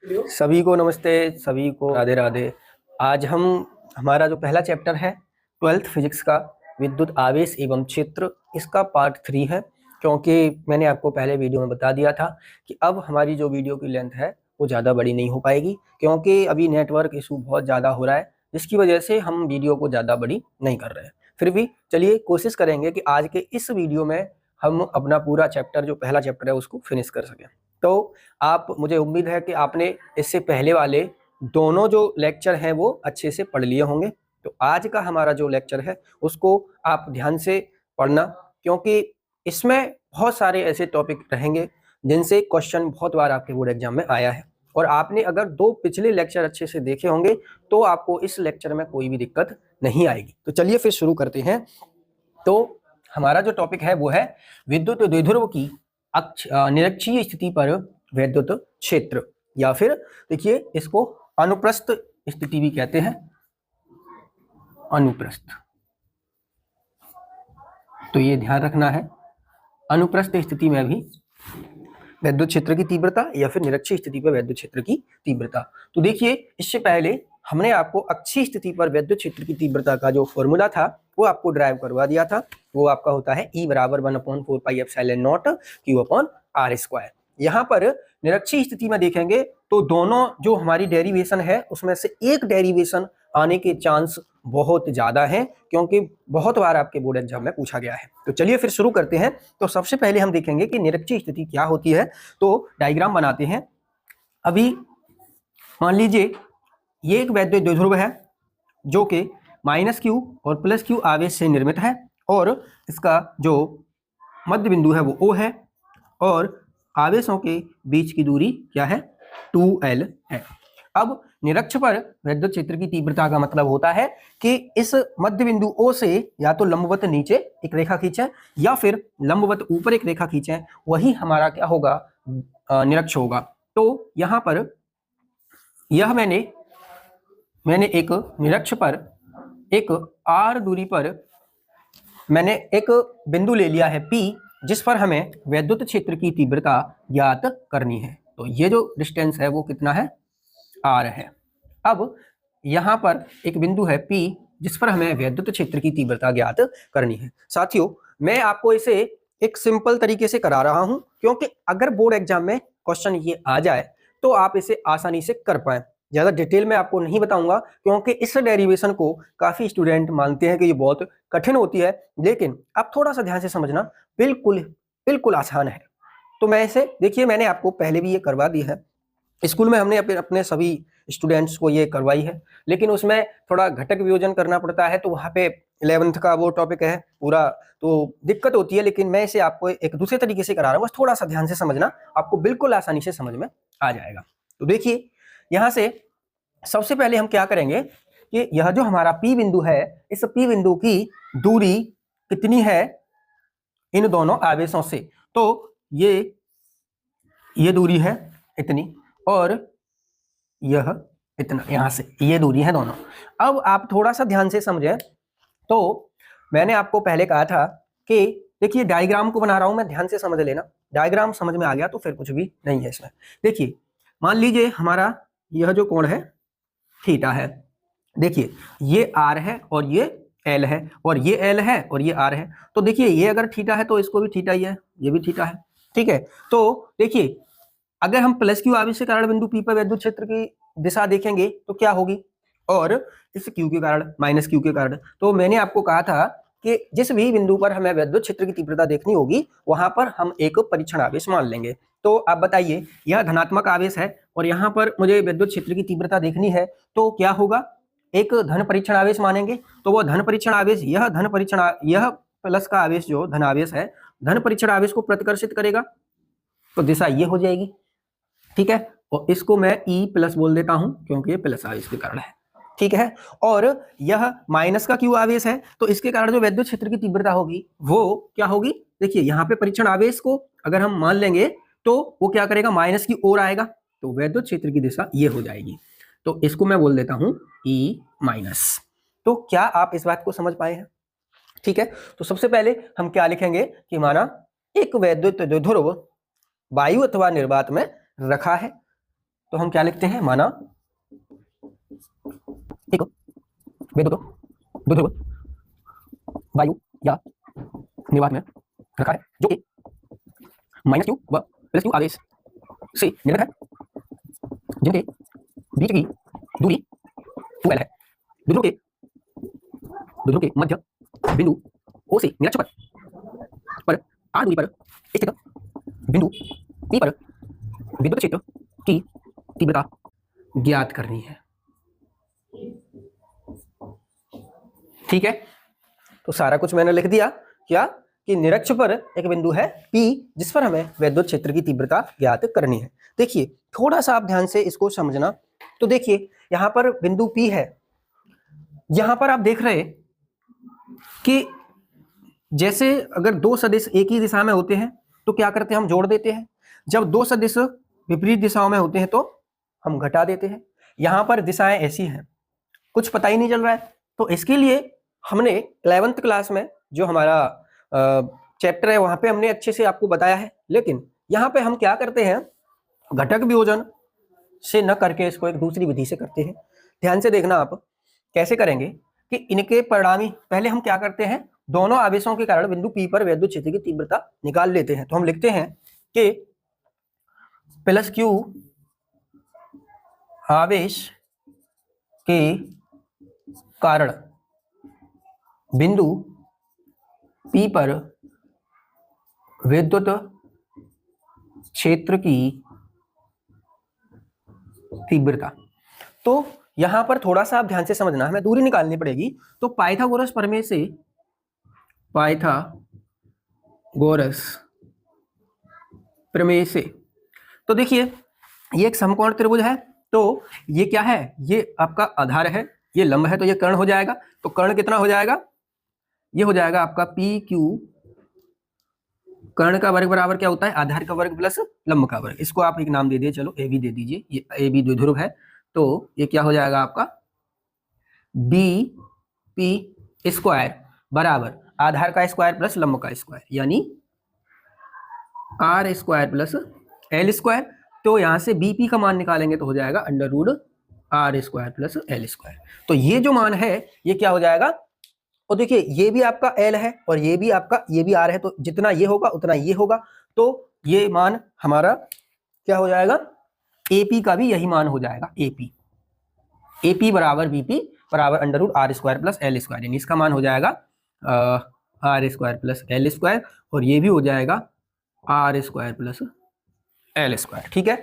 सभी को नमस्ते, सभी को राधे राधे। आज हम हमारा जो पहला चैप्टर है 12th फिजिक्स का विद्युत आवेश एवं क्षेत्र, इसका पार्ट 3 है। क्योंकि मैंने आपको पहले वीडियो में बता दिया था कि अब हमारी जो वीडियो की लेंथ है वो ज़्यादा बड़ी नहीं हो पाएगी, क्योंकि अभी नेटवर्क इशू बहुत ज़्यादा हो रहा है, जिसकी वजह से हम वीडियो को ज़्यादा बड़ी नहीं कर रहे हैं। फिर भी चलिए कोशिश करेंगे कि आज के इस वीडियो में हम अपना पूरा चैप्टर, जो पहला चैप्टर है, उसको फिनिश कर सकें। तो आप, मुझे उम्मीद है कि आपने इससे पहले वाले दोनों जो लेक्चर हैं वो अच्छे से पढ़ लिए होंगे। तो आज का हमारा जो लेक्चर है उसको आप ध्यान से पढ़ना, क्योंकि इसमें बहुत सारे ऐसे टॉपिक रहेंगे जिनसे क्वेश्चन बहुत बार आपके बोर्ड एग्जाम में आया है, और आपने अगर 2 पिछले लेक्चर अच्छे से देखे होंगे तो आपको इस लेक्चर में कोई भी दिक्कत नहीं आएगी। तो चलिए फिर शुरू करते हैं। तो हमारा जो टॉपिक है वो है विद्युत द्विध्रुव की निरक्षीय स्थिति पर वैद्युत क्षेत्र, या फिर देखिए इसको अनुप्रस्थ स्थिति भी कहते हैं, अनुप्रस्थ। तो ये ध्यान रखना है, अनुप्रस्थ स्थिति में भी वैद्युत क्षेत्र की तीव्रता या फिर निरक्षीय स्थिति पर वैद्युत क्षेत्र की तीव्रता। तो देखिए इससे पहले हमने आपको अक्षीय स्थिति पर वैद्युत क्षेत्र की तीव्रता का जो फॉर्मूला था वो आपको ड्राइव करवा दिया था। वो आपका होता है E बराबर 1/4πε0 Q/r²। यहाँ पर निरक्षीय स्थिति में देखेंगे तो दोनों जो हमारी डेरिवेशन है उसमें से एक डेरिवेशन आने के चांस बहुत ज्यादा है, क्योंकि बहुत बार आपके बोर्ड एग्जाम में पूछा गया है। तो चलिए फिर शुरू करते हैं। तो सबसे पहले हम देखेंगे कि निरक्षीय स्थिति क्या होती है। तो डायग्राम बनाते हैं। अभी मान लीजिए ये एक वैद्युत द्विध्रुव है जो कि -Q और +Q आवेश से निर्मित है, और इसका जो मध्य बिंदु है वो O है, और आवेशों के बीच की दूरी क्या है, 2L है। अब निरक्ष पर वैद्युत क्षेत्र की तीव्रता का मतलब होता है कि इस मध्य बिंदु O से या तो लंबवत नीचे एक रेखा खींचें या फिर लंबवत ऊपर एक रेखा खींचें, वही हमारा क्या होगा, निरक्ष होगा। तो यहाँ पर यह मैंने एक निरक्ष पर एक r दूरी पर मैंने एक बिंदु ले लिया है P, जिस पर हमें वैद्युत क्षेत्र की तीव्रता ज्ञात करनी है। तो ये जो डिस्टेंस है वो कितना है, r है। अब यहाँ पर एक बिंदु है P जिस पर हमें वैद्युत क्षेत्र की तीव्रता ज्ञात करनी है। साथियों, मैं आपको इसे एक सिंपल तरीके से करा रहा हूं, क्योंकि अगर बोर्ड एग्जाम में क्वेश्चन ये आ जाए तो आप इसे आसानी से कर पाए। ज़्यादा डिटेल में आपको नहीं बताऊंगा, क्योंकि इस डेरिवेशन को काफ़ी स्टूडेंट मानते हैं कि ये बहुत कठिन होती है, लेकिन आप थोड़ा सा ध्यान से समझना, बिल्कुल बिल्कुल आसान है। तो मैं इसे, देखिए मैंने आपको पहले भी ये करवा दी है, स्कूल में हमने अपने सभी स्टूडेंट्स को ये करवाई है, लेकिन उसमें थोड़ा घटक वियोजन करना पड़ता है, तो वहाँ पे 11th का वो टॉपिक है पूरा, तो दिक्कत होती है। लेकिन मैं इसे आपको एक दूसरे तरीके से करा रहा हूँ, बस थोड़ा सा ध्यान से समझना, आपको बिल्कुल आसानी से समझ में आ जाएगा। तो देखिए यहाँ से सबसे पहले हम क्या करेंगे कि यह जो हमारा P बिंदु है, इस P बिंदु की दूरी कितनी है इन दोनों आवेशों से। तो ये दूरी है इतनी, और यह इतना, यहां से ये दूरी है दोनों। अब आप थोड़ा सा ध्यान से समझें। तो मैंने आपको पहले कहा था कि देखिए डायग्राम को बना रहा हूं मैं, ध्यान से समझ लेना। डायग्राम समझ में आ गया तो फिर कुछ भी नहीं है इसमें। देखिए मान लीजिए हमारा यह जो कोण है थीटा है, देखिए ये r है और ये l है, और ये l है और ये r है। तो देखिए ये अगर थीटा है तो इसको भी थीटा ही है, ये भी थीटा है, ठीक है। तो देखिए अगर हम +Q आवेश के कारण बिंदु P पर वैद्युत क्षेत्र की दिशा देखेंगे तो क्या होगी, और इस Q के कारण, -Q के कारण। तो मैंने आपको कहा था कि जिस भी बिंदु पर हमें वैद्युत क्षेत्र की तीव्रता देखनी होगी वहां पर हम एक परीक्षण आवेश मान लेंगे। तो आप बताइए, यह धनात्मक आवेश है और यहाँ पर मुझे विद्युत क्षेत्र की तीव्रता देखनी है, तो क्या होगा, एक धन परीक्षण आवेश मानेंगे। तो वो धन परीक्षण आवेश, यह प्लस का आवेश जो धन आवेश है, धन परीक्षण आवेश को प्रतिकर्षित करेगा, तो दिशा ये हो जाएगी, ठीक है। और इसको मैं E+ बोल देता हूं क्योंकि ये प्लस आवेश के कारण है, ठीक है। और यह माइनस का Q आवेश है, तो इसके कारण जो वैद्युत क्षेत्र की तीव्रता होगी वो क्या होगी, देखिए यहाँ पे परीक्षण आवेश को अगर हम मान लेंगे तो वो क्या करेगा, माइनस की ओर आएगा, तो वैद्युत क्षेत्र की दिशा ये हो जाएगी। तो इसको मैं बोल देता हूं E-। तो क्या आप इस बात को समझ पाए हैं, ठीक है। तो सबसे पहले हम क्या लिखेंगे कि माना एक वैद्युत द्विध्रुव वायु अथवा निर्वात में रखा है, तो हम क्या लिखते हैं, माना एक विद्युत द्विध्रुव वायु या निर्वात में रखा है, जो कि -q व +q आवेश से निर्मित है, जिनके बीच की दूरी 2l है। द्विध्रुव के मध्य बिंदु O से निरक्ष पर r दूरी पर स्थित बिंदु P पर विद्युत क्षेत्र की तीव्रता ज्ञात करनी है। ठीक है, तो सारा कुछ मैंने लिख दिया क्या कि निरक्ष पर एक बिंदु है P जिस पर हमें विद्युत क्षेत्र की तीव्रता ज्ञात करनी है। देखिए थोड़ा सा आप ध्यान से इसको समझना। तो देखिए यहां पर बिंदु P है, यहां पर आप देख रहे कि जैसे अगर दो सदिश एक ही दिशा में होते हैं तो क्या करते हैं, हम जोड़ देते हैं। जब दो सदिश विपरीत दिशाओं में होते हैं तो हम घटा देते हैं। यहां पर दिशाएं ऐसी हैं, कुछ पता ही नहीं चल रहा है। तो इसके लिए हमने 11th क्लास में जो हमारा चैप्टर है वहां पे हमने अच्छे से आपको बताया है, लेकिन यहाँ पे हम क्या करते हैं, घटक वियोजन से न करके इसको एक दूसरी विधि से करते हैं। ध्यान से देखना आप कैसे करेंगे कि इनके परिणामी पहले हम क्या करते हैं, दोनों आवेशों के कारण बिंदु P पर विद्युत क्षेत्र की तीव्रता निकाल लेते हैं। तो हम लिखते हैं कि +q आवेश के कारण बिंदु P पर विद्युत क्षेत्र की तीव्रता। तो यहां पर थोड़ा सा आप ध्यान से समझना, हमें दूरी निकालनी पड़ेगी। तो पाइथागोरस प्रमेय से तो देखिए ये एक समकोण त्रिभुज है। तो ये क्या है, ये आपका आधार है, ये लंब है, तो ये कर्ण हो जाएगा। तो कर्ण कितना हो जाएगा, ये हो जाएगा आपका PQ, कर्ण का वर्ग बराबर क्या होता है, आधार का वर्ग प्लस लंब का वर्ग। इसको आप एक नाम दे दिए, चलो AB दे दीजिए, ये AB द्विध्रुव है। तो ये क्या हो जाएगा आपका BP² बराबर आधार का स्क्वायर प्लस लंब का स्क्वायर, यानी R² प्लस L²। तो यहां से BP का मान निकालेंगे तो हो जाएगा √R² प्लस L²। तो ये जो मान है ये क्या हो जाएगा, और देखिए ये भी आपका L है और ये भी R है, तो जितना ये होगा उतना ये होगा। तो ये मान हमारा क्या हो जाएगा, AP का भी यही मान हो जाएगा। AP बराबर BP बराबर √R² प्लस L², यानी इसका मान हो जाएगा R² प्लस L², और ये भी हो जाएगा R² प्लस L²। ठीक है,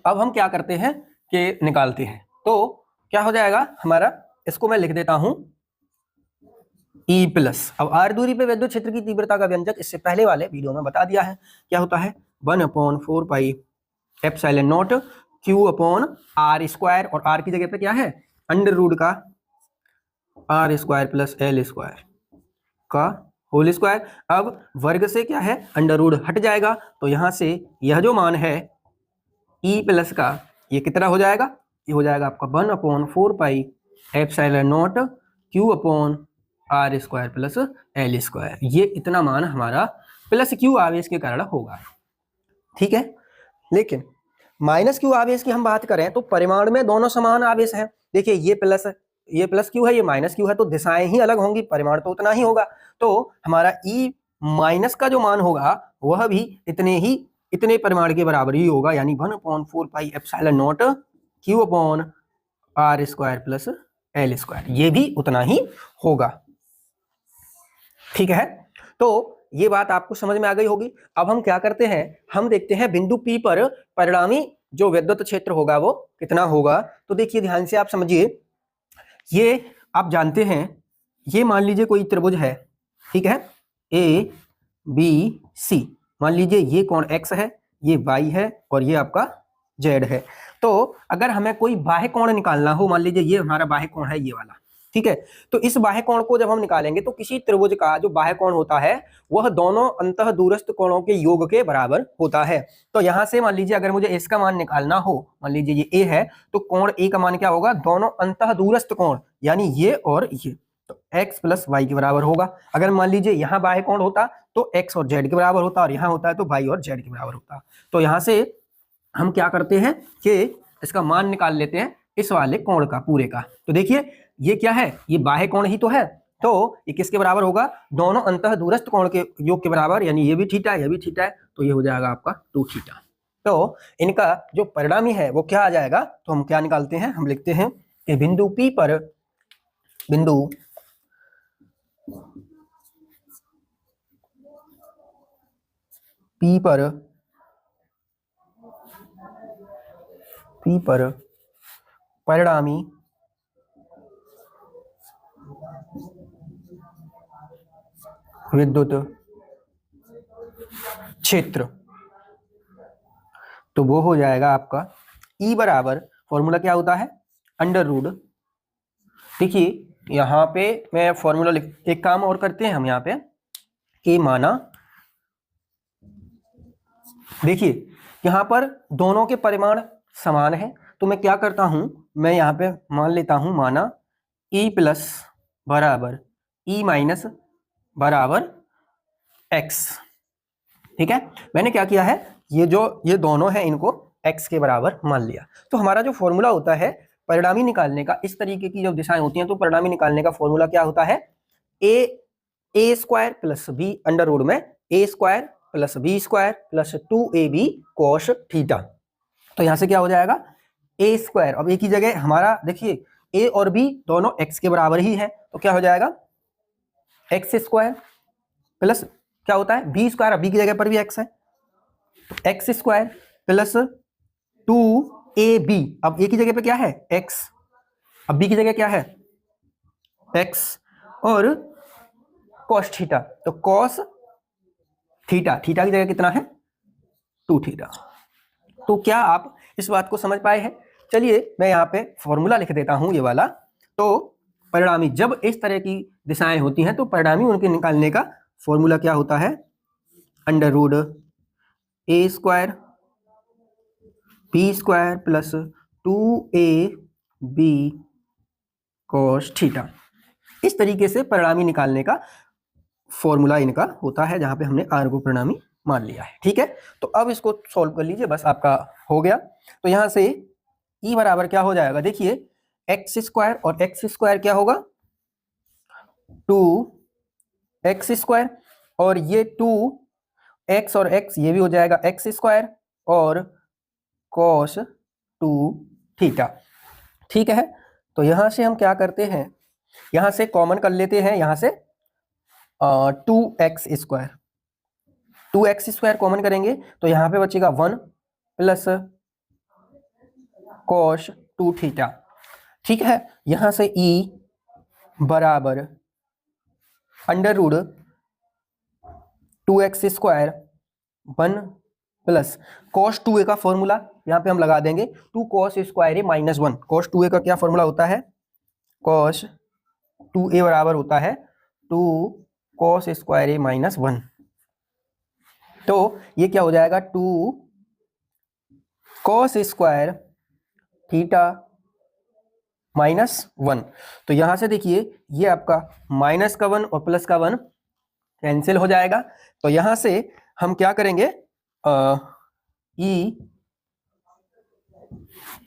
अब हम क्या करते हैं कि निकालते हैं। तो क्या हो जाएगा हमारा, इसको मैं लिख देता हूं E+। अब R दूरी पे विद्युत क्षेत्र की तीव्रता का व्यंजक इससे पहले वाले वीडियो में बता दिया है, क्या होता है 1/4πε0 Q/R², और R की जगह पे क्या है √ का R² प्लस L² का होल स्क्वायर। अब वर्ग से क्या है √ हट जाएगा, तो यहां से यह जो मान है E+ का ये कितना हो जाएगा, ये हो जाएगा आपका 1/4πε0 Q/R² प्लस L²। ये इतना मान हमारा +q आवेश के कारण होगा। ठीक है, लेकिन -q आवेश की हम बात करें तो परिमाण में दोनों समान आवेश हैं। देखिए ये +q है, ये -q है, तो दिशाएं ही अलग होंगी, परिमाण तो उतना ही होगा। तो हमारा E- का जो मान होगा वह भी इतने परिमाण के बराबर ही होगा, यानी 1/4πε0 Q/R² प्लस L², ये भी उतना ही होगा। ठीक है, तो ये बात आपको समझ में आ गई होगी। अब हम क्या करते हैं, हम देखते हैं बिंदु P पर परिणामी जो विद्युत क्षेत्र होगा वो कितना होगा। तो देखिए ध्यान से आप समझिए, ये आप जानते हैं, ये मान लीजिए कोई त्रिभुज है, ठीक है, ABC। मान लीजिए ये कोण X है, ये Y है और ये आपका Z है। तो अगर हमें कोई बाह्य कोण निकालना हो, मान लीजिए ये हमारा बाह्य कोण है, ये वाला, ठीक है, तो इस बाह्य कोण को जब हम निकालेंगे तो किसी त्रिभुज का जो बाह्य कोण होता है वह दोनों अंतः दूरस्थ कोणों के योग के बराबर होता है। तो यहां से मान लीजिए अगर मुझे इसका मान निकालना हो, मान लीजिए ये A है, तो कोण A का मान क्या होगा, दोनों अंतः दूरस्थ कोण, यानी ये और ये, तो X प्लस Y के बराबर होगा। अगर मान लीजिए यहाँ बाह्य कोण होता तो X और Z के बराबर होता, और यहाँ होता है तो Y और Z के बराबर होता। तो यहाँ से हम क्या करते हैं कि इसका मान निकाल लेते हैं इस वाले कोण का, पूरे का। तो देखिए ये क्या है, ये बाह्य कोण ही तो है, तो ये किसके बराबर होगा, दोनों अंतः दूरस्थ कोण के योग के बराबर, यानी ये भी थीटा है ये भी थीटा है, तो ये हो जाएगा आपका 2 थीटा। तो इनका जो परिणामी है वो क्या आ जाएगा, तो हम क्या निकालते हैं, हम लिखते हैं कि बिंदु P पर परिणामी विद्युत क्षेत्र, तो वो हो जाएगा आपका E बराबर, फॉर्मूला क्या होता है, अंडर रूट। देखिए यहाँ पे मैं फॉर्मूला लिख, एक काम और करते हैं हम यहाँ पे कि माना, देखिए यहाँ पर दोनों के परिमाण समान है, तो मैं क्या करता हूं, मैं यहाँ पे मान लेता हूं, माना E प्लस बराबर E माइनस बराबर x। ठीक है, मैंने क्या किया है, ये दोनों हैं इनको x के बराबर मान लिया। तो हमारा जो फॉर्मूला होता है परिणामी निकालने का, इस तरीके की जब दिशाएं होती हैं तो परिणामी निकालने का फॉर्मूला क्या होता है, A square plus B under root में A square plus B square plus 2ab cos theta. तो यहां से क्या हो जाएगा, ए स्क्वायर, अब एक ही जगह हमारा देखिए a और b दोनों x के बराबर ही है, तो क्या हो जाएगा x स्क्वायर प्लस क्या होता है बी स्क्वायर, बी की जगह पर भी x है, तो एक्स स्क्वायर प्लस 2ab, अब एक ही जगह पे क्या है x, अब b की जगह क्या है x, और cos थीटा, तो cos थीटा, थीटा की जगह कितना है 2 थीटा। तो क्या आप इस बात को समझ पाए हैं, चलिए मैं यहाँ पे फॉर्मूला लिख देता हूं ये वाला। तो परिणामी जब इस तरह की दिशाएं होती हैं तो परिणामी उनके निकालने का फॉर्मूला क्या होता है, under root A square B square plus 2ab cos theta. इस तरीके से परिणामी निकालने का फॉर्मूला इनका होता है, जहां पे हमने आर को परिणामी मान लिया है। ठीक है, तो अब इसको सॉल्व कर लीजिए, बस आपका हो गया। तो यहां से E बराबर क्या हो जाएगा, देखिए एक्स स्क्वायर और एक्स स्क्वायर क्या होगा 2x स्क्वायर, और ये 2x और x ये भी हो जाएगा x स्क्वायर और cos 2 थीटा। ठीक है, तो यहां से हम क्या करते हैं, यहां से कॉमन कर लेते हैं, यहां से 2x square, 2x square common करेंगे तो यहां पे बचेगा 1 प्लस cos 2 थीटा। ठीक है, यहां से E बराबर under root 2x square 1 plus cos 2a का फॉर्मूला यहां पे हम लगा देंगे, 2 cos square a minus 1, cos 2a का क्या फॉर्मूला होता है, cos 2a बराबर होता है 2 cos स्क्वायर a माइनस 1। तो ये क्या हो जाएगा 2 cos स्क्वायर थीटा माइनस 1। तो यहां से देखिए ये आपका माइनस का 1 और प्लस का 1 कैंसिल हो जाएगा, तो यहां से हम क्या करेंगे, E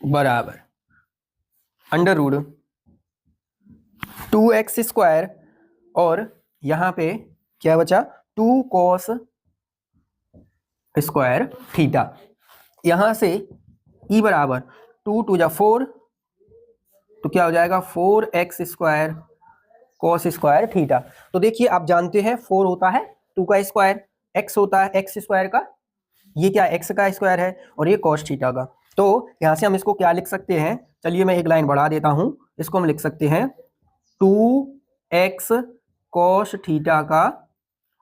बराबर अंडर रूट 2x स्क्वायर, और यहां पे क्या बचा 2 cos स्क्वायर थीटा। यहां से E बराबर 2 2 जा 4, तो क्या हो जाएगा 4x square cos square theta. तो देखिए आप जानते हैं 4 होता है 2 का स्क्वायर, x होता है x स्क्वायर का, ये क्या x का स्क्वायर है, और ये cos थीटा का। तो यहां से हम इसको क्या लिख सकते हैं, चलिए मैं एक लाइन बढ़ा देता हूं, इसको हम लिख सकते हैं 2x cos थीटा का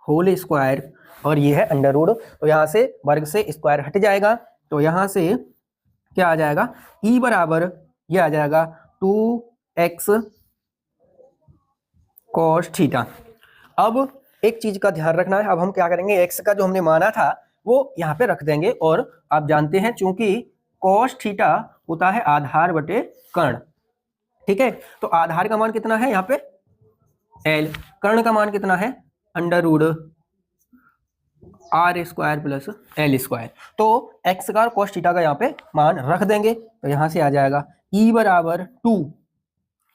होल स्क्वायर, और ये है अंडर रूट, तो यहां से वर्ग से स्क्वायर हट जाएगा, तो यहां से क्या आ जाएगा E बराबर ये आ जाएगा 2x cos थीटा। अब एक चीज का ध्यान रखना है, अब हम क्या करेंगे, x का जो हमने माना था वो यहाँ पे रख देंगे, और आप जानते हैं चूंकि cos थीटा होता है आधार बटे कर्ण। ठीक है, तो आधार का मान कितना है यहाँ पे L, कर्ण का मान कितना है under root R square plus L square. तो एक्स का और कॉस थीटा का यहाँ पे मान रख देंगे, तो यहाँ से आ जाएगा ई बराबर 2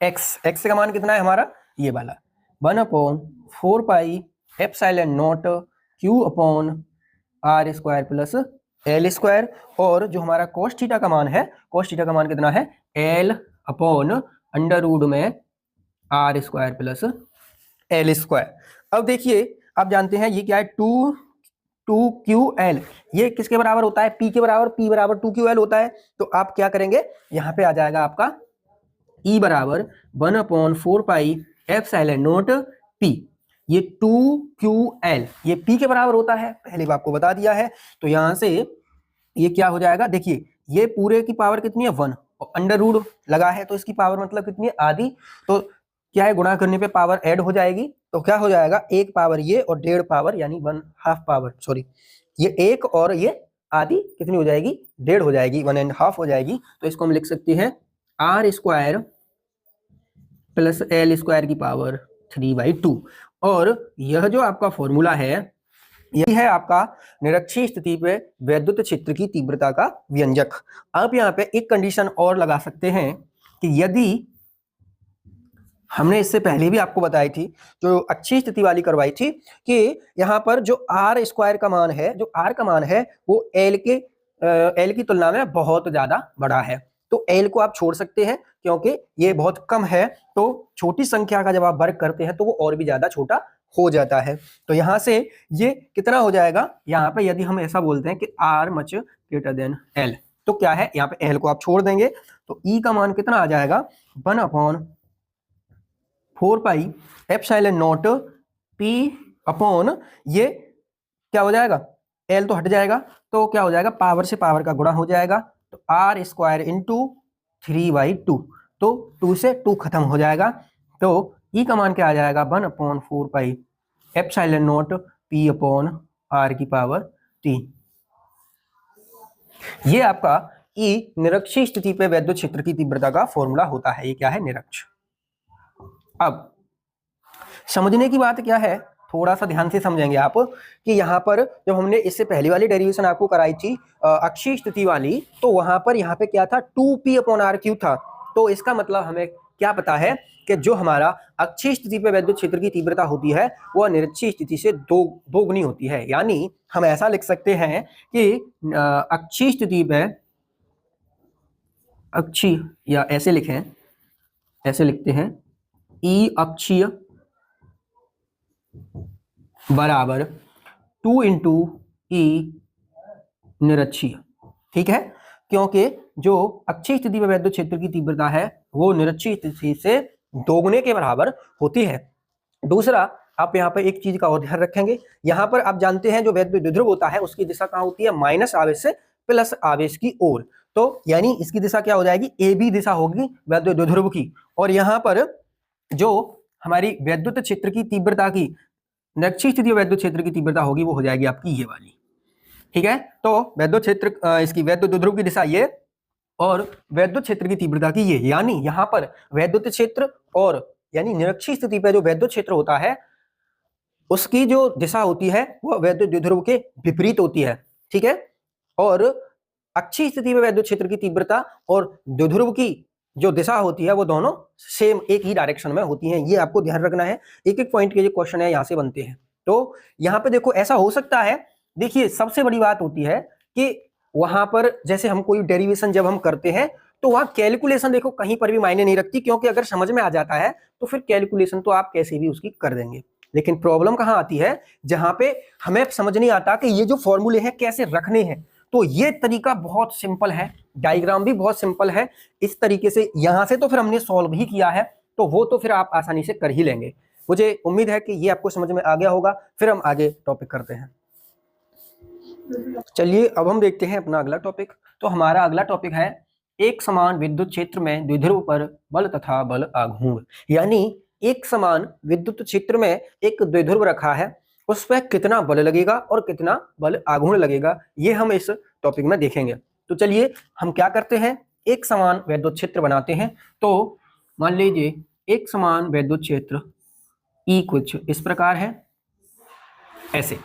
एक्स का मान कितना है हमारा, ये वाला 1/4 pi epsilon not Q upon R square plus L square. और जो हमारा कॉस थीटा का मान है, कॉस थीटा का मान कितना है, एल अपॉन अंडर रूट में R square plus L square. अब देखिए आप जानते हैं ये क्या है, 2QL, ये किसके बराबर होता है, P के बराबर, P बराबर 2QL होता है। तो आप क्या करेंगे, यहाँ पे आ जाएगा आपका E बराबर 1/4 पाई एप्सिलॉन नॉट P, ये 2QL ये P के बराबर होता है, पहले भी आपको बता दिया है। तो यहाँ से ये क्या हो जाएगा, देखिए ये पूरे की पावर कितनी है 1 और अंडर रूट लगा है, तो इसकी पावर मतलब कितनी है, आधी। तो क्या है, गुणा करने पे पावर ऐड हो जाएगी, तो क्या हो जाएगा, 1 पावर ये और 1.5 पावर यानी 1/2 पावर, सॉरी ये 1 और ये आधी कितनी हो जाएगी, 1.5 हो जाएगी, 1.5 हो जाएगी। तो इसको हम लिख सकते हैं R square plus L square की पावर 3/2। और यह जो आपका फॉर्मूला है, यही है आपका निरक्षीय स्थिति पे वैद्युत क्षेत्र की तीव्रता का व्यंजक। आप यहाँ पे एक कंडीशन और लगा सकते हैं कि यदि हमने इससे पहले भी आपको बताई थी, जो अच्छी स्थिति वाली करवाई थी, कि यहाँ पर जो आर स्क्वायर का मान है, जो आर का मान है वो एल की तुलना में बहुत ज्यादा बड़ा है, तो एल को आप छोड़ सकते हैं क्योंकि ये बहुत कम है। तो छोटी संख्या का जब आप वर्ग करते हैं तो वो और भी ज्यादा छोटा हो जाता है। तो यहाँ से ये कितना हो जाएगा, यहाँ पे यदि हम ऐसा बोलते हैं कि R much greater than L, तो क्या है, यहाँ पे एल को आप छोड़ देंगे, तो ई का मान कितना आ जाएगा, 1/4 pi epsilon naught P upon, ये क्या हो जाएगा, एल तो हट जाएगा, तो क्या हो जाएगा, पावर से पावर का गुणा हो जाएगा, तो आर स्क्वायर इंटू 3/2, तो 2 से 2 खत्म हो जाएगा। तो ई का मान क्या आ जाएगा, 1/4 pi epsilon naught P upon R की पावर 3। ये आपका ई निरक्षीय स्थिति पे वैद्युत क्षेत्र की तीव्रता का फॉर्मूला होता है। ये क्या है, निरक्ष। अब समझने की बात क्या है, थोड़ा सा ध्यान से समझेंगे आप, कि यहाँ पर जब हमने इससे पहली वाली डेरिवेशन आपको कराई थी अक्षीय स्थिति वाली, तो वहां पर यहाँ पे क्या था, 2P अपॉन आर क्यू था। तो इसका मतलब हमें क्या पता है कि जो हमारा अक्षीय स्थिति पे वैद्युत क्षेत्र की तीव्रता होती है वह निरक्षीय स्थिति से दोगुनी होती है। यानी हम ऐसा लिख सकते हैं कि अक्षीय स्थिति पे, अक्षीय, या ऐसे लिखें, ऐसे लिखते हैं, ई अक्षीय बराबर 2 इंटू ई निरक्षीय। ठीक है, क्योंकि जो अक्षीय स्थिति में वैद्युत क्षेत्र की तीव्रता है वो निरक्षीय स्थिति से दोगुने के बराबर होती है। दूसरा, आप यहाँ पर एक चीज का और ध्यान रखेंगे, यहाँ पर आप जानते हैं जो वैद्युत द्विध्रुव होता है उसकी दिशा कहाँ होती है, माइनस आवेश से प्लस आवेश की ओर। तो यानी इसकी दिशा क्या हो जाएगी, ए बी दिशा होगी वैद्युत द्विध्रुव की। और यहाँ पर जो हमारी वैद्युत क्षेत्र की तीव्रता की, निरक्षीय स्थिति वैद्युत क्षेत्र की तीव्रता होगी वो हो जाएगी आपकी ये वाली। ठीक है, तो वैद्युत क्षेत्र, इसकी वैद्युत द्विध्रुव की दिशा ये और वैद्युत क्षेत्र की तीव्रता की ये। यानी यहाँ पर वैद्युत क्षेत्र और यानी निरक्षीय स्थिति पर जो वैद्युत क्षेत्र होता है उसकी जो दिशा होती है वह वैद्युत द्विध्रुव के विपरीत होती है। ठीक है, और अक्षीय स्थिति में वैद्युत क्षेत्र की तीव्रता और द्विध्रुव की जो दिशा होती है वो दोनों सेम एक ही डायरेक्शन में होती हैं। ये आपको ध्यान रखना है, एक एक पॉइंट के जो क्वेश्चन है यहाँ से बनते हैं। तो यहाँ पे देखो ऐसा हो सकता है, देखिए सबसे बड़ी बात होती है कि वहां पर जैसे हम कोई डेरिवेशन जब हम करते हैं तो वहां कैलकुलेशन देखो कहीं पर भी मायने नहीं रखती, क्योंकि अगर समझ में आ जाता है तो फिर कैलकुलेशन तो आप कैसे भी उसकी कर देंगे। लेकिन प्रॉब्लम कहाँ आती है, जहां पे हमें समझ नहीं आता कि ये जो फॉर्मूले हैं कैसे रखने हैं। तो ये तरीका बहुत सिंपल है, डायग्राम भी बहुत सिंपल है, इस तरीके से यहां से तो फिर हमने सॉल्व ही किया है, तो वो तो फिर आप आसानी से कर ही लेंगे। मुझे उम्मीद है कि ये आपको समझ में आ गया होगा। फिर हम आगे टॉपिक करते हैं। चलिए अब हम देखते हैं अपना अगला टॉपिक। तो हमारा अगला टॉपिक है एक समान विद्युत क्षेत्र में द्विध्रुव पर बल तथा बल आघूर्ण। यानी एक समान विद्युत क्षेत्र में एक द्विध्रुव रखा है, उस पर कितना बल लगेगा और कितना बल आघूर्ण लगेगा, ये हम इस टॉपिक में देखेंगे। तो चलिए हम क्या करते हैं, एक समान विद्युत क्षेत्र बनाते हैं। तो मान लीजिए एक समान विद्युत क्षेत्र ई कुछ इस प्रकार है, ऐसे।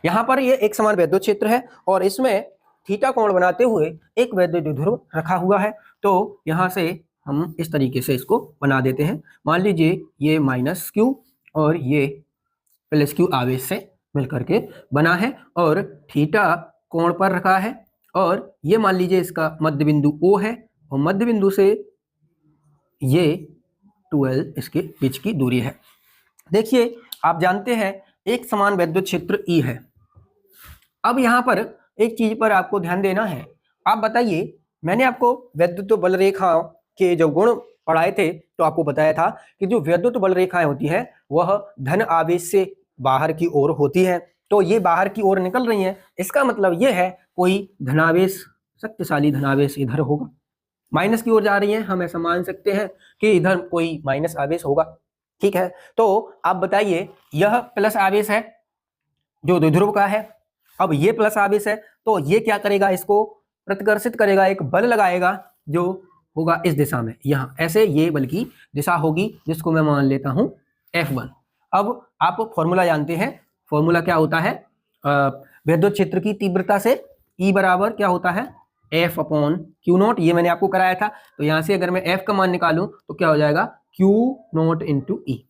यहाँ पर ये एक समान वैद्युत क्षेत्र है और इसमें थीटा कोण बनाते हुए एक वैद्युत द्विध्रुव रखा हुआ है। तो यहाँ से हम इस तरीके से इसको बना देते हैं। मान लीजिए ये माइनस क्यू और ये प्लस क्यू आवेश से मिलकर के बना है और थीटा कोण पर रखा है और ये मान लीजिए इसका मध्य बिंदु O है और मध्य बिंदु से ये 12 इसके बीच की दूरी है। देखिए आप जानते हैं एक समान वैद्युत क्षेत्र E है। अब यहाँ पर एक चीज पर आपको ध्यान देना है। आप बताइए, मैंने आपको वैद्युत बल रेखाओं के जो गुण पढ़ाए थे तो आपको बताया था कि जो वैद्युत बल रेखाएं होती हैं वह धन आवेश से बाहर की ओर होती है। तो ये बाहर की ओर निकल रही हैं, इसका मतलब ये है कोई धनावेश, शक्तिशाली धनावेश इधर होगा। माइनस की ओर जा रही है, हम ऐसा मान सकते हैं कि इधर कोई माइनस आवेश होगा। ठीक है, तो आप बताइए यह प्लस आवेश है जो द्विध्रुव का है। अब ये प्लस आवेश है तो ये क्या करेगा, इसको प्रतिकर्षित करेगा, एक बल लगाएगा जो होगा इस दिशा में, यहाँ ऐसे ये बल की दिशा होगी जिसको मैं मान लेता हूं F1। अब आप फॉर्मूला जानते हैं, फॉर्मूला क्या होता है, वैद्युत क्षेत्र की तीव्रता से E बराबर क्या होता है F अपॉन क्यू नॉट। ये मैंने आपको कराया था। तो यहां से अगर मैं F का मान निकालूं तो क्या हो जाएगा क्यू नॉट इंटू ई।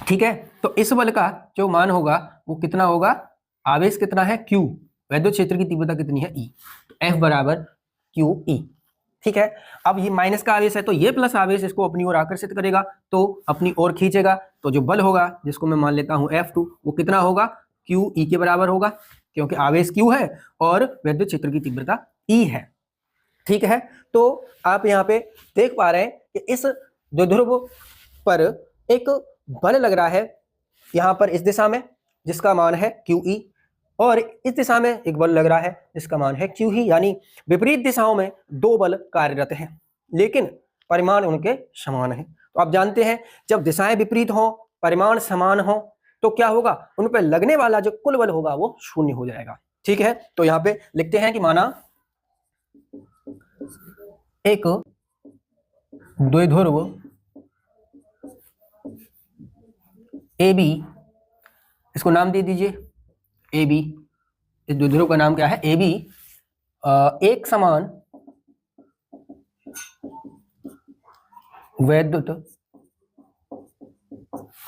ठीक है, तो इस बल का जो मान होगा वो कितना होगा, आवेश कितना है Q, वैद्युत क्षेत्र की तीव्रता कितनी है E, तो F बराबर क्यू ई। ठीक है, अब ये माइनस का आवेश है तो ये प्लस आवेश इसको अपनी ओर आकर्षित करेगा तो अपनी ओर खींचेगा। तो जो बल होगा जिसको मैं मान लेता हूं F2 वो कितना होगा, क्यू ई के बराबर होगा क्योंकि आवेश Q है और वैद्युत क्षेत्र की तीव्रता E है। ठीक है, तो आप यहाँ पे देख पा रहे हैं कि इस द्विध्रुव पर एक बल लग रहा है यहाँ पर इस दिशा में जिसका मान है QE और इस दिशा में एक बल लग रहा है जिसका मान है QE, यानी विपरीत दिशाओं में दो बल कार्यरत हैं लेकिन परिमाण उनके समान है। तो आप जानते हैं जब दिशाएं विपरीत हों, परिमाण समान हो तो क्या होगा, उन पर लगने वाला जो कुल बल होगा वो शून्य हो जाएगा। ठीक है, तो यहाँ पे लिखते हैं कि माना एक द्विध्रुव AB, इसको नाम दे दीजिए AB, इस द्विध्रुव का नाम क्या है AB, एक समान वैद्युत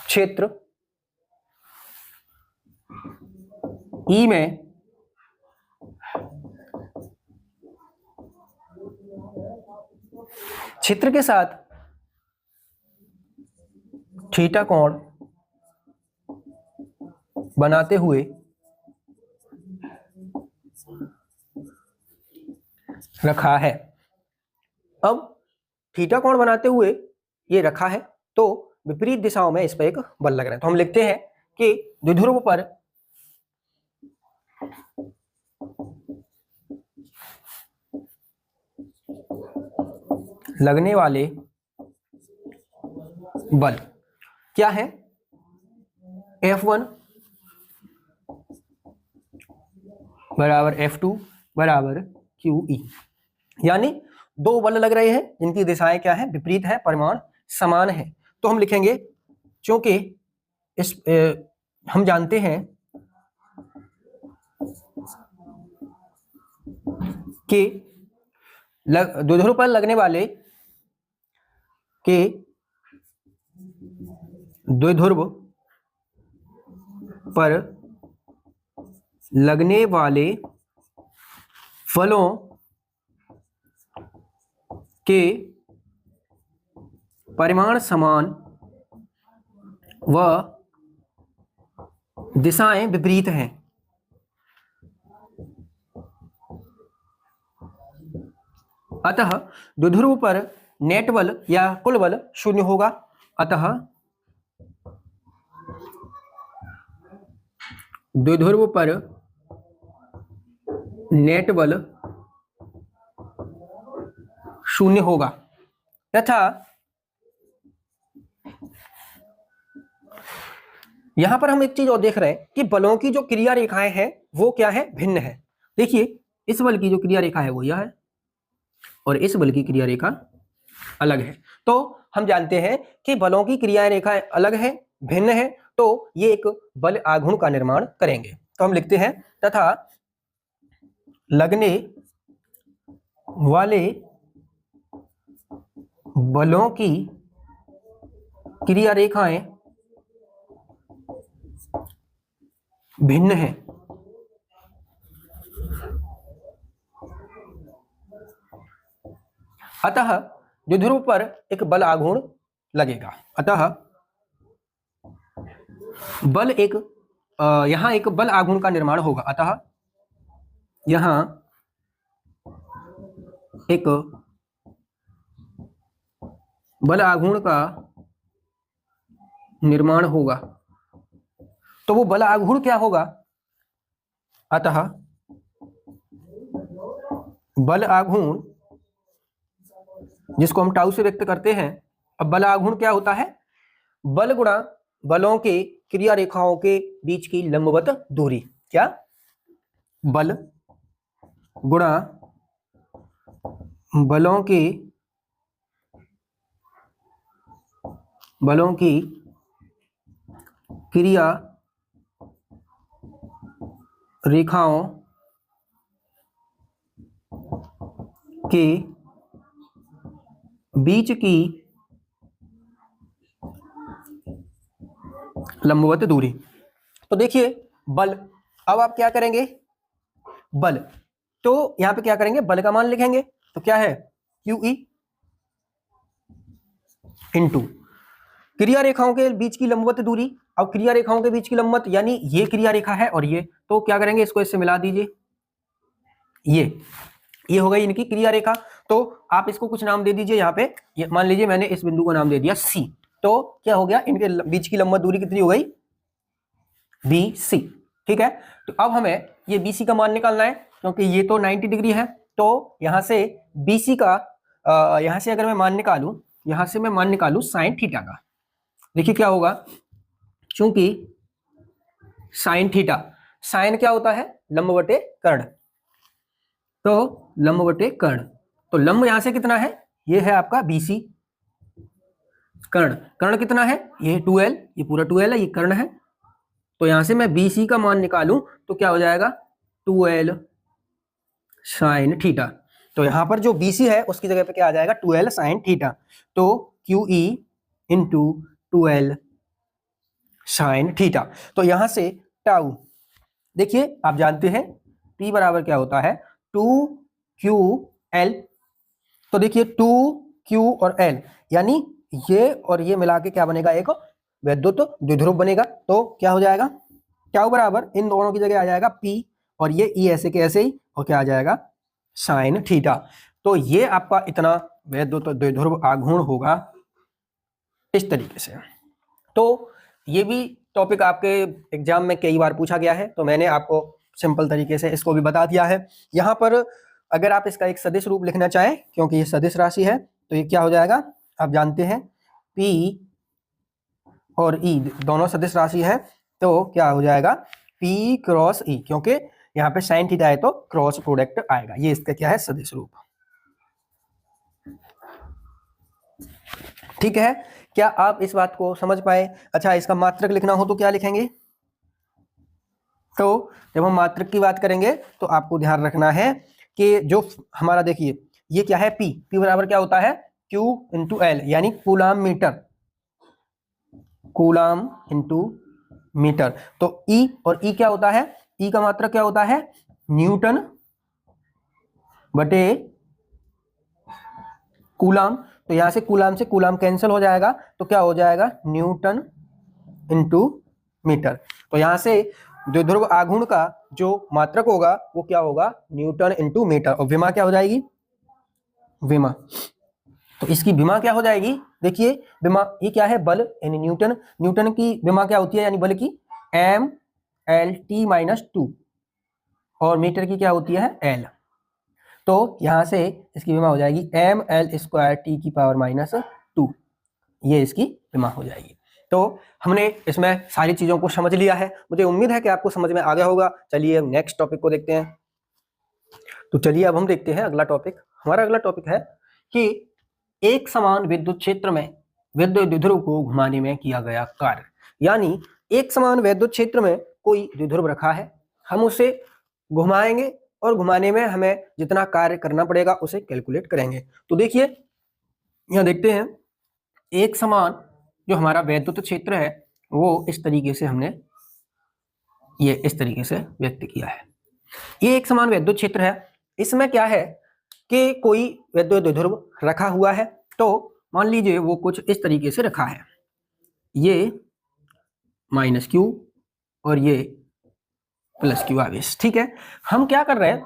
क्षेत्र E में क्षेत्र के साथ थीटा कोण बनाते हुए रखा है। अब थीटा कोण बनाते हुए ये रखा है तो विपरीत दिशाओं में इस पर एक बल लग रहा है। तो हम लिखते हैं कि द्विध्रुव पर लगने वाले बल क्या है, F1 बराबर F2 बराबर QE, यानी दो बल लग रहे हैं जिनकी दिशाएं क्या है, विपरीत है, परिमाण समान है। तो हम लिखेंगे क्योंकि इस हम जानते हैं कि द्विध्रुव पर लगने वाले के द्विध्रुव पर लगने वाले फलों के परिमाण समान व दिशाएं विपरीत हैं। अतः द्विध्रुव पर नेट बल या कुल बल शून्य होगा। अतः द्विध्रुव पर नेट बल शून्य होगा तथा यहां पर हम एक चीज और देख रहे हैं कि बलों की जो क्रिया रेखाएं हैं वो क्या है, भिन्न है। देखिए इस बल की जो क्रिया रेखा है वो यह है और इस बल की क्रिया रेखा अलग है। तो हम जानते हैं कि बलों की क्रिया रेखाएं अलग है, भिन्न है, तो ये एक बल आघूर्ण का निर्माण करेंगे। तो हम लिखते हैं तथा लगने वाले बलों की क्रिया रेखाएं भिन्न हैं। अतः द्विध्रुव पर एक बल आघूर्ण लगेगा। अतः बल एक यहां एक बल आघूर्ण का निर्माण होगा। अतः यहां एक बल आघूर्ण का निर्माण होगा। तो वो बल आघूर्ण क्या होगा? अतः बल आघूर्ण जिसको हम टाउ से व्यक्त करते हैं, अब बल आघूर्ण क्या होता है? बल गुणा बलों के क्रिया रेखाओं के बीच की लंबवत दूरी। क्या? बल गुणा बलों की क्रिया रेखाओं के बीच की लंबवत दूरी। तो देखिए बल, अब आप क्या करेंगे? बल, तो यहां पे क्या करेंगे? बल का मान लिखेंगे। तो क्या है? QE इंटू क्रिया रेखाओं के बीच की लंबवत दूरी। अब क्रिया रेखाओं के बीच की लंबवत यानी ये क्रिया रेखा है और ये, तो क्या करेंगे? इसको इससे मिला दीजिए। ये हो गई इनकी क्रिया रेखा। तो आप इसको कुछ नाम दे दीजिए। यहाँ पे मान लीजिए मैंने इस बिंदु को नाम दे दिया C। तो क्या हो गया? इनके बीच की लंबवत दूरी कितनी हो गई? BC। ठीक है, तो अब हमें ये BC का मान निकालना है क्योंकि ये तो 90 डिग्री है। तो यहां से BC का यहां से अगर मैं मान निकालूं, यहां से मैं मान निकालूं साइन थीटा का। देखिए क्या होगा, चूंकि साइन थीटा, साइन क्या होता है? लंब बटे कर्ण। तो लंब बटे कर्ण, तो लंब यहां से कितना है? ये है आपका BC। कर्ण, कर्ण कितना है? ये 2L, ये पूरा 2L है, ये कर्ण है। तो यहां से मैं BC का मान निकालूं तो क्या हो जाएगा? 2L sine theta. तो यहां पर जो BC है उसकी जगह पे क्या आ जाएगा? 2L sine theta. तो QE into 2L sine theta. तो यहां से टाउ, देखिए आप जानते हैं T बराबर क्या होता है? 2QL। तो देखिए 2Q और L यानी ये और ये मिला के क्या बनेगा? एक वैद्युत द्विध्रुव बनेगा। तो क्या हो जाएगा? टाउ बराबर इन दोनों की जगह आ जाएगा P और ये E ऐसे के ऐसे ही, और क्या आ जाएगा? Sine theta. तो ये आपका इतना वैद्युत द्विध्रुव आघूर्ण होगा इस तरीके से। तो ये भी टॉपिक आपके एग्जाम में कई बार पूछा गया है, तो मैंने आपको सिंपल तरीके से इसको भी बता दिया है। यहाँ पर अगर आप इसका एक सदिश रूप लिखना चाहें, क्योंकि ये सदिश राशि है, तो ये क्या हो जाएगा? आप जानते हैं P और E दोनों सदिश राशि है, तो क्या हो जाएगा? P क्रॉस E, क्योंकि यहाँ पे साइन थीटा है तो क्रॉस प्रोडक्ट आएगा। ये इसका क्या है? सदिश रूप। ठीक है, क्या आप इस बात को समझ पाए? अच्छा, इसका मात्रक लिखना हो तो क्या लिखेंगे? तो जब हम मात्रक की बात करेंगे तो आपको ध्यान रखना है कि जो हमारा, देखिए ये क्या है? P बराबर क्या होता है? Q इंटू L यानी coulomb metre, coulomb into metre. तो E और E क्या होता है? E का मात्रक क्या होता है? न्यूटन बटे कूलाम। तो यहां से कूलाम कैंसिल हो जाएगा, तो क्या हो जाएगा? Newton into metre. तो यहां से द्विध्रुव आघूर्ण का जो मात्रक होगा वो क्या होगा? Newton into metre. और विमा क्या हो जाएगी? विमा, तो इसकी विमा क्या हो जाएगी? देखिए विमा, ये क्या है? बल यानी न्यूटन। न्यूटन की विमा क्या होती है? यानी बल की MLT-2, और मीटर की क्या होती है? L। तो यहां से इसकी विमा हो जाएगी ML²T⁻²। ये इसकी विमा हो जाएगी। तो हमने इसमें सारी चीजों को समझ लिया है। मुझे उम्मीद है कि आपको समझ में आ गया होगा। चलिए नेक्स्ट टॉपिक को देखते हैं। तो चलिए अब हम देखते हैं अगला टॉपिक। हमारा अगला टॉपिक है कि एक समान विद्युत क्षेत्र में विद्युत द्विध्रुव को घुमाने में किया गया कार्य। यानी एक समान वैद्युत क्षेत्र में कोई द्विध्रुव रखा है, हम उसे घुमाएंगे और घुमाने में हमें जितना कार्य करना पड़ेगा उसे कैलकुलेट करेंगे। तो देखिए यहाँ देखते हैं, एक समान जो हमारा वैद्युत क्षेत्र है वो इस तरीके से हमने ये इस तरीके से व्यक्त किया है। ये एक समान वैद्युत क्षेत्र है, इसमें क्या है कि कोई वैद्युत द्विध्रुव रखा हुआ है। तो मान लीजिए वो कुछ इस तरीके से रखा है, ये माइनस क्यू और ये प्लस क्यू आवेश। ठीक है, हम क्या कर रहे हैं,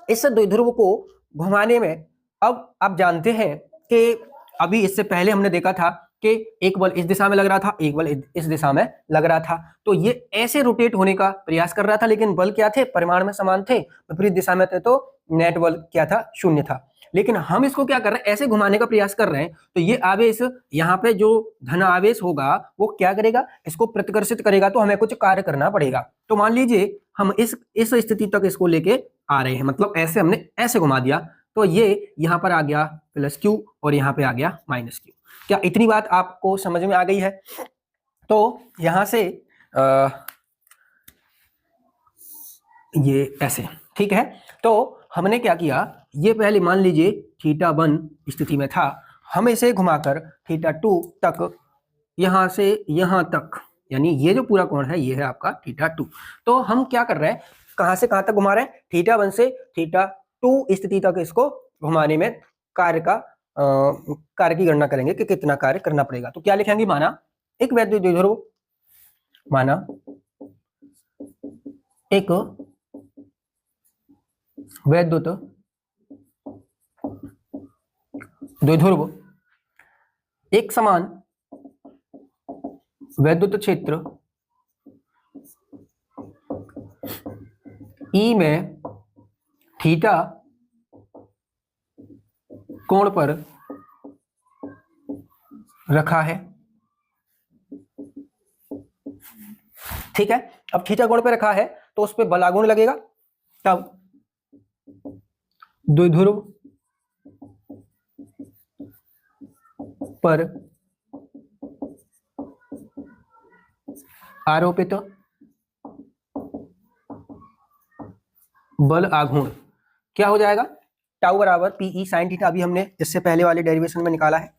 इस द्विध्रुव को घुमाने में, अब आप जानते हैं कि अभी इससे पहले हमने देखा था कि एक बल इस दिशा में लग रहा था, एक बल इस दिशा में लग रहा था, तो ये ऐसे रोटेट होने का प्रयास कर रहा था, लेकिन बल क्या थे, परिमाण में समान थे, विपरीत दिशा में थे, तो नेट बल क्या था, शून्य था। लेकिन हम इसको क्या कर रहे हैं, ऐसे घुमाने का प्रयास कर रहे हैं, तो ये आवेश यहाँ पे जो धन आवेश होगा वो क्या करेगा, इसको प्रतिकर्षित करेगा, तो हमें कुछ कार्य करना पड़ेगा। तो मान लीजिए हम इस स्थिति तक इसको लेके आ रहे हैं, मतलब ऐसे हमने ऐसे घुमा दिया, तो ये यहाँ पर आ गया प्लस क्यू और यहाँ पे आ गया माइनस क्यू। क्या इतनी बात आपको समझ में आ गई है? तो यहां से ये ऐसे, ठीक है। तो हमने क्या किया, ये पहले मान लीजिए θ1 स्थिति में था, हम इसे घुमाकर θ2 तक, यहां से यहां तक, यानी ये जो पूरा कोण है ये है आपका θ2। तो हम क्या कर रहे हैं, कहां से कहां तक घुमा रहे हैं, θ1 से θ2 स्थिति तक इसको घुमाने में कार्य की गणना करेंगे कि कितना कार्य करना पड़ेगा। तो क्या लिखेंगे, माना एक वैद्युत द्विध्रुव, माना एक वैद्युत द्विध्रुव एक समान वैद्युत क्षेत्र ई में थीटा कोण पर रखा है। ठीक है, अब थीटा कोण पर रखा है तो उस पर बलागुण लगेगा, तब द्विध्रुव पर आरोपित बल आघूर्ण क्या हो जाएगा, टाउ बराबर पीई साइन थीटा, अभी हमने इससे पहले वाले डेरिवेशन में निकाला है,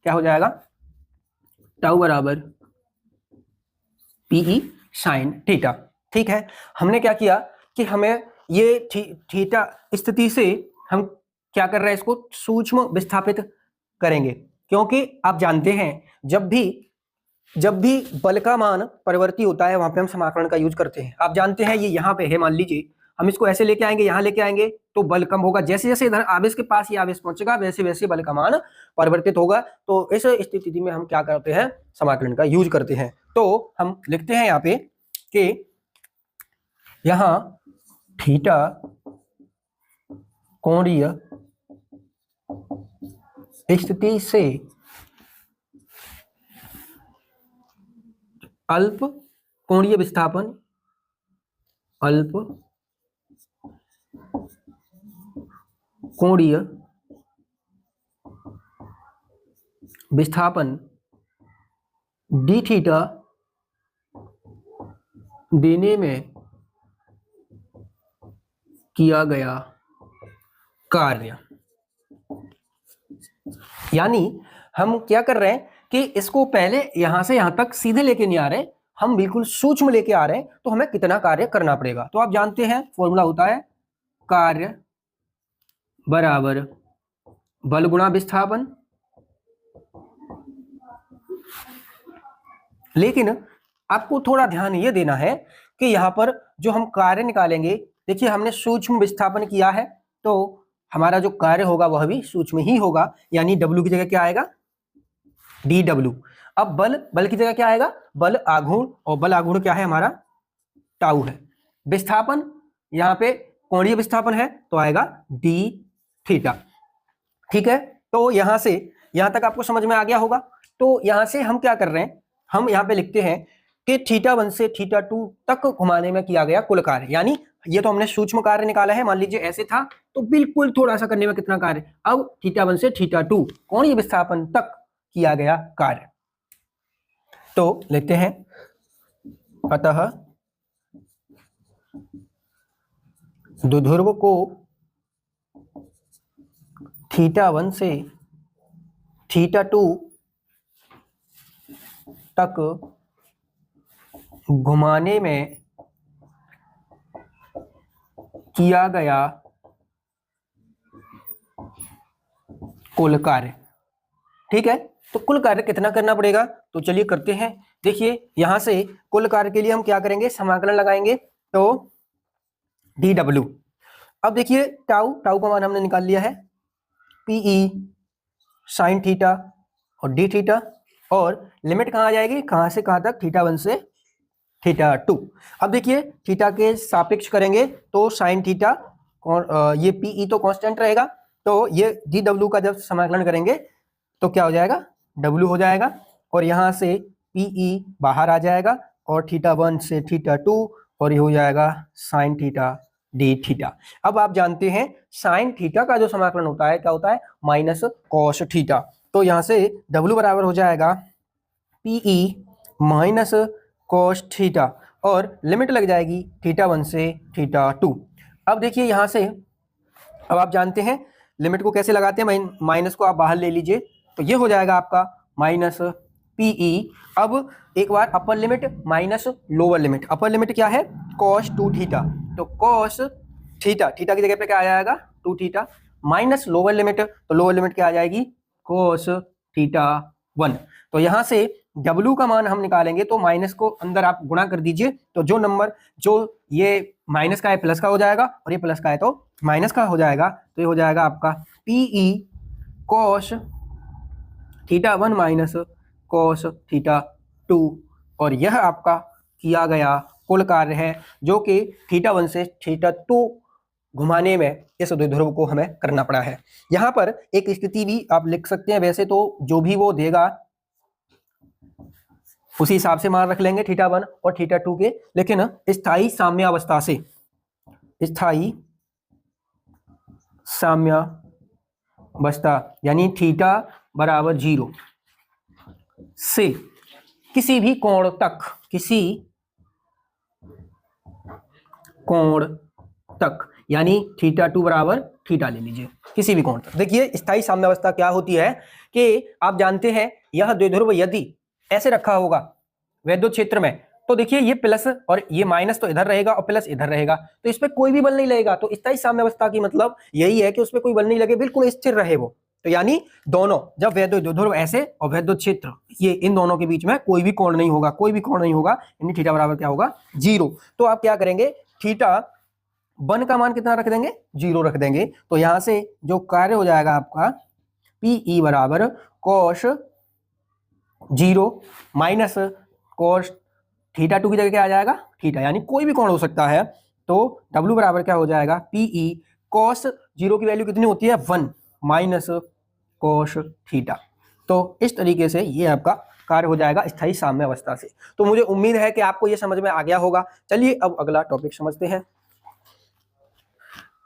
क्या हो जाएगा, टाउ बराबर पीई साइन थीटा। ठीक है, हमने क्या किया कि हमें ये थीटा स्थिति से हम क्या कर रहे हैं, इसको सूक्ष्म विस्थापित करेंगे, क्योंकि आप जानते हैं जब भी बल का मान परिवर्ती होता है वहां पे हम समाकलन का यूज करते हैं। आप जानते हैं ये यहाँ पे है, मान लीजिए हम इसको ऐसे लेके आएंगे, यहाँ लेके आएंगे तो बल कम होगा, जैसे जैसे इधर आवेश के पास ये आवेश पहुंचेगा वैसे वैसे बल का मान परिवर्तित होगा। तो इस स्थिति में हम क्या करते हैं, समाकलन का यूज करते हैं। तो हम लिखते हैं यहाँ पे कि यहाँ थीटा कोणीय स्थिति से अल्प कोणीय विस्थापन, अल्प कोणीय विस्थापन डी थीटा देने में किया गया कार्य। यानी हम क्या कर रहे हैं कि इसको पहले यहां से यहां तक सीधे लेके नहीं आ रहे, हम बिल्कुल सूक्ष्म लेके आ रहे हैं, तो हमें कितना कार्य करना पड़ेगा। तो आप जानते हैं फॉर्मूला होता है कार्य बराबर बल गुणा विस्थापन। लेकिन आपको थोड़ा ध्यान ये देना है कि यहां पर जो हम कार्य निकालेंगे, देखिए हमने सूक्ष्म विस्थापन किया है तो हमारा जो कार्य होगा वह भी सूक्ष्म ही होगा, यानी W की जगह क्या आएगा, dW। अब बल की जगह क्या आएगा, बल आघूर्ण, और बल आघूर्ण क्या है हमारा, टाउ है। विस्थापन यहाँ पे कोणीय विस्थापन है तो आएगा d थीटा। ठीक है, तो यहां से यहां तक आपको समझ में आ गया होगा। तो यहां से हम क्या कर रहे हैं, हम यहाँ पे लिखते हैं कि θ1 से θ2 तक घुमाने में किया गया कुल कार्य, यानी ये तो हमने सूक्ष्म कार्य निकाला है, मान लीजिए ऐसे था तो बिल्कुल थोड़ा सा करने में कितना कार्य, अब θ1 से θ2 कोणीय विस्थापन तक किया गया कार्य। तो लिखते हैं अतः द्विध्रुव को θ1 से θ2 तक घुमाने में किया गया कुल कार्य। ठीक है, तो कुल कार्य कितना करना पड़ेगा, तो चलिए करते हैं। देखिए यहां से कुल कार्य के लिए हम क्या करेंगे, समाकलन लगाएंगे, तो dw। अब देखिए टाउ का मान हमने निकाल लिया है, PE sin थीटा और d थीटा, और लिमिट कहाँ आ जाएगी, कहाँ से कहाँ तक, θ1 से θ2। अब देखिए थीटा के सापेक्ष करेंगे तो sin थीटा, ये PE तो कांस्टेंट रहेगा, तो ये dw का जब समाकलन करेंगे तो क्या हो जाएगा, w हो जाएगा, और यहाँ से PE बाहर आ जाएगा, और θ1 से θ2, और ये हो जाएगा sin थीटा d थीटा। अब आप जानते हैं sin थीटा का जो समाकलन होता है क्या होता है, माइनस cos थीटा। तो यहाँ से w बराबर हो जाएगा PE माइनस cos थीटा, और लिमिट लग जाएगी θ1 से θ2। अब देखिए यहाँ से, अब आप जानते हैं लिमिट को कैसे लगाते हैं, माइनस को आप बाहर ले लीजिए, तो ये हो जाएगा आपका माइनस PE। अब एक बार upper limit minus lower limit, upper limit क्या है, cos 2 थीटा, तो cos थीटा, थीटा की जगह पे क्या आ जाएगा 2 थीटा, माइनस लोअर लिमिट, तो लोअर लिमिट क्या आ जाएगी cos थीटा 1। तो यहाँ से W का मान हम निकालेंगे, तो माइनस को अंदर आप गुणा कर दीजिए, तो जो नंबर, जो ये माइनस का है प्लस का हो जाएगा, और ये प्लस का है तो माइनस का हो जाएगा, तो ये हो जाएगा आपका PE cos theta 1 minus cos theta 2, और यह आपका किया गया कुल कार्य है, जो कि θ1 से θ2 घुमाने में इस द्विध्रुव को हमें करना पड़ा है। यहाँ पर एक स्थिति भी आप लिख सकते हैं, वैसे तो जो भी वो देगा उसी हिसाब से मान रख लेंगे θ1 और θ2 के, लेकिन स्थायी साम्यावस्था से, स्थायी साम्यावस्था यानी थीटा बराबर 0 से किसी भी कोण तक, किसी कोण तक, यानी θ2 बराबर थीटा ले लीजिए, किसी भी कोण तक। देखिए स्थायी साम्यावस्था क्या होती है कि आप जानते हैं यह द्विध्रुव यदि ऐसे रखा होगा वैद्युत क्षेत्र में, तो देखिए ये प्लस और ये माइनस तो इधर रहेगा और प्लस इधर रहेगा, तो इस पे कोई भी बल नहीं लगेगा। तो स्थायी साम्यावस्था की मतलब यही है कि उस पे कोई बल नहीं लगे, बिल्कुल स्थिर रहे वो। तो यानी दोनों, जब वैद्युत द्विध्रुव ऐसे और वैद्युत क्षेत्र ये, इन दोनों के बीच में कोई भी कोण नहीं होगा, कोई भी कोण नहीं होगा, यानी थीटा बराबर क्या होगा 0। तो आप क्या करेंगे, θ1 का मान कितना रख देंगे, 0 रख देंगे। तो यहां से जो कार्य हो जाएगा आपका PE बराबर cos 0 माइनस cos θ2 की जगह क्या आ जाएगा थीटा, यानी कोई भी कोण हो सकता है। तो W बराबर क्या हो जाएगा PE cos 0 की वैल्यू कितनी होती है 1 माइनस cos थीटा। तो इस तरीके से ये आपका कार्य हो जाएगा स्थायी साम्यावस्था से। तो मुझे उम्मीद है कि आपको ये समझ में आ गया होगा। चलिए अब अगला टॉपिक समझते हैं।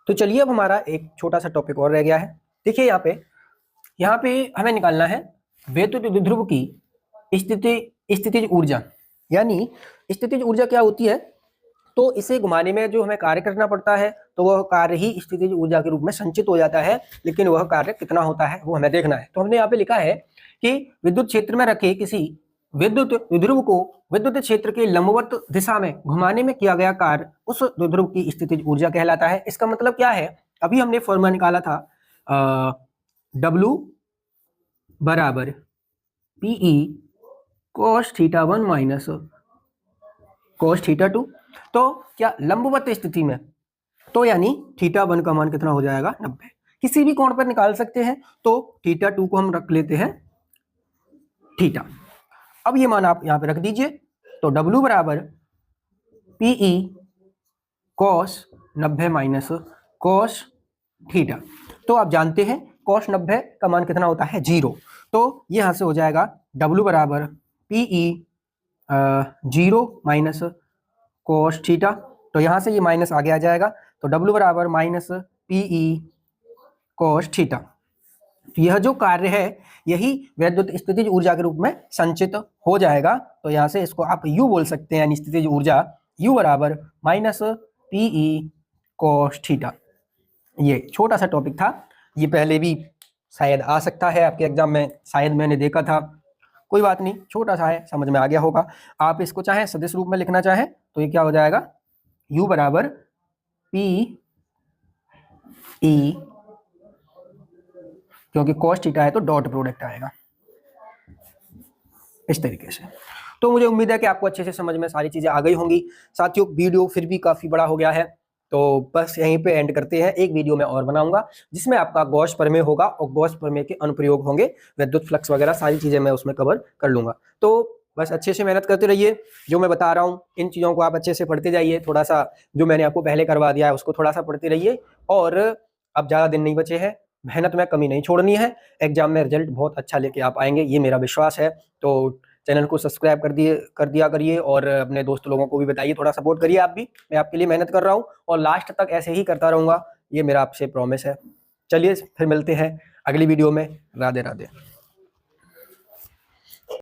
तो चलिए अब हमारा एक छोटा सा टॉपिक और रह गया है। देखिए यहाँ पे हमें निकालना है वैद्युत द्विध्रुव की स्थितिज ऊर्जा। यानी स्थितिज ऊर्जा क्या होती है, तो इसे घुमाने में जो हमें कार्य करना पड़ता है, तो वह कार्य ही स्थितिज ऊर्जा के रूप में संचित हो जाता है, लेकिन वह कार्य कितना होता है वो हमें देखना है। तो हमने यहाँ पे लिखा है कि विद्युत क्षेत्र में रखे किसी विद्युत द्विध्रुव को विद्युत क्षेत्र के लंबवत दिशा में घुमाने में किया गया कार्य उस द्विध्रुव की स्थितिज ऊर्जा कहलाता है। इसका मतलब क्या है, अभी हमने फॉर्मूला निकाला था W बराबर PE cos θ1 माइनस cos θ2। तो क्या लंबवत स्थिति में, तो यानी θ1 का मान कितना हो जाएगा 90। किसी भी कोण पर निकाल सकते हैं, तो θ2 को हम रख लेते हैं थीटा। अब ये मान आप यहां पे रख दीजिए, तो W बराबर PE cos 90 minus cos theta. तो आप जानते हैं cos 90 का मान कितना होता है 0। तो यहां से हो जाएगा W बराबर PE 0 माइनस cos थीटा। तो यहां से ये माइनस आगे आ जाएगा, तो W बराबर माइनस PE cos थीटा। तो यह जो कार्य है यही वैद्युत स्थितिज ऊर्जा के रूप में संचित हो जाएगा। तो यहाँ से इसको आप U बोल सकते हैं, यानी स्थितिज ऊर्जा U बराबर माइनस PE cos थीटा। ये छोटा सा टॉपिक था, ये पहले भी शायद आ सकता है आपके एग्जाम में, शायद मैंने देखा था, कोई बात नहीं, छोटा सा है, समझ में आ गया होगा। आप इसको चाहें सदिश रूप में लिखना चाहें तो ये क्या हो जाएगा, U बराबर PE, क्योंकि cos थीटा है तो डॉट प्रोडक्ट आएगा इस तरीके से। तो मुझे उम्मीद है कि आपको अच्छे से समझ में सारी चीजें आ गई होंगी। साथियों वीडियो फिर भी काफी बड़ा हो गया है, तो बस यहीं पे एंड करते हैं। एक वीडियो मैं और बनाऊंगा जिसमें आपका गॉस प्रमेय होगा और गॉस प्रमेय के अनुप्रयोग होंगे, विद्युत फ्लक्स वगैरह सारी चीजें मैं उसमें कवर कर लूंगा। तो बस अच्छे से मेहनत करते रहिए, जो मैं बता रहा हूँ इन चीज़ों को आप अच्छे से पढ़ते जाइए, थोड़ा सा जो मैंने आपको पहले करवा दिया है उसको थोड़ा सा पढ़ते रहिए। और अब ज़्यादा दिन नहीं बचे हैं, मेहनत में कमी नहीं छोड़नी है, एग्जाम में रिजल्ट बहुत अच्छा लेके आप आएंगे, ये मेरा विश्वास है। तो चैनल को सब्सक्राइब कर दिया करिए और अपने दोस्त लोगों को भी बताइए, थोड़ा सपोर्ट करिए आप भी, मैं आपके लिए मेहनत कर रहा हूँ और लास्ट तक ऐसे ही करता रहूँगा, ये मेरा आपसे प्रॉमिस है। चलिए फिर मिलते हैं अगली वीडियो में, राधे राधे।